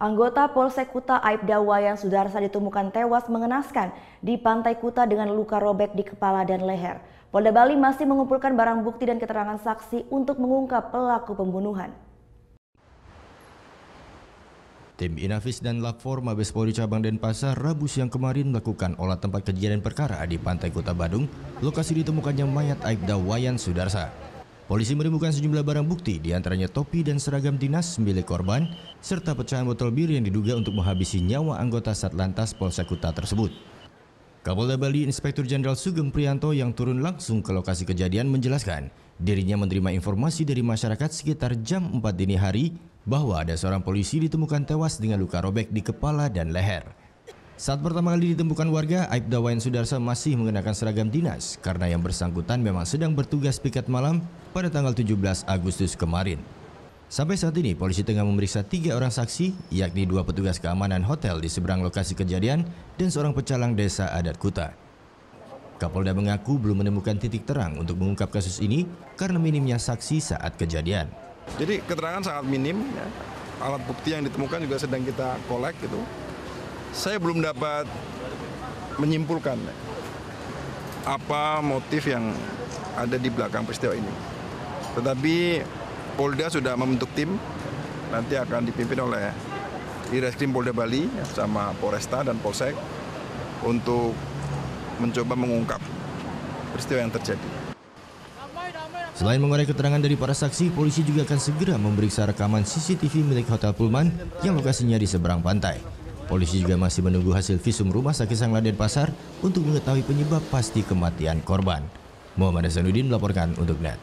Anggota Polsek Kuta Aibda Wayan Sudarsa ditemukan tewas mengenaskan di Pantai Kuta dengan luka robek di kepala dan leher. Polda Bali masih mengumpulkan barang bukti dan keterangan saksi untuk mengungkap pelaku pembunuhan. Tim Inafis dan Lapfor Mabes Polri Cabang Denpasar Rabu siang kemarin melakukan olah tempat kejadian perkara di Pantai Kuta Badung, lokasi ditemukannya mayat Aibda Wayan Sudarsa. Polisi menemukan sejumlah barang bukti, diantaranya topi dan seragam dinas milik korban, serta pecahan botol bir yang diduga untuk menghabisi nyawa anggota Satlantas Polsek Kuta tersebut. Kapolda Bali Inspektur Jenderal Sugeng Priyanto yang turun langsung ke lokasi kejadian menjelaskan, dirinya menerima informasi dari masyarakat sekitar jam 4 dini hari bahwa ada seorang polisi ditemukan tewas dengan luka robek di kepala dan leher. Saat pertama kali ditemukan warga, Aibda Wayan Sudarsa masih mengenakan seragam dinas karena yang bersangkutan memang sedang bertugas piket malam pada tanggal 17 Agustus kemarin. Sampai saat ini, polisi tengah memeriksa 3 orang saksi, yakni 2 petugas keamanan hotel di seberang lokasi kejadian dan seorang pecalang desa adat Kuta. Kapolda mengaku belum menemukan titik terang untuk mengungkap kasus ini karena minimnya saksi saat kejadian. Jadi keterangan sangat minim, ya. Alat bukti yang ditemukan juga sedang kita kolek gitu. Saya belum dapat menyimpulkan apa motif yang ada di belakang peristiwa ini. Tetapi Polda sudah membentuk tim, nanti akan dipimpin oleh Direskrim Polda Bali sama Polresta dan Polsek untuk mencoba mengungkap peristiwa yang terjadi. Selain mengurai keterangan dari para saksi, polisi juga akan segera memeriksa rekaman CCTV milik Hotel Pullman yang lokasinya di seberang pantai. Polisi juga masih menunggu hasil visum Rumah Sakit Sangla Denpasar untuk mengetahui penyebab pasti kematian korban. Muhammad Hasanuddin melaporkan untuk NET.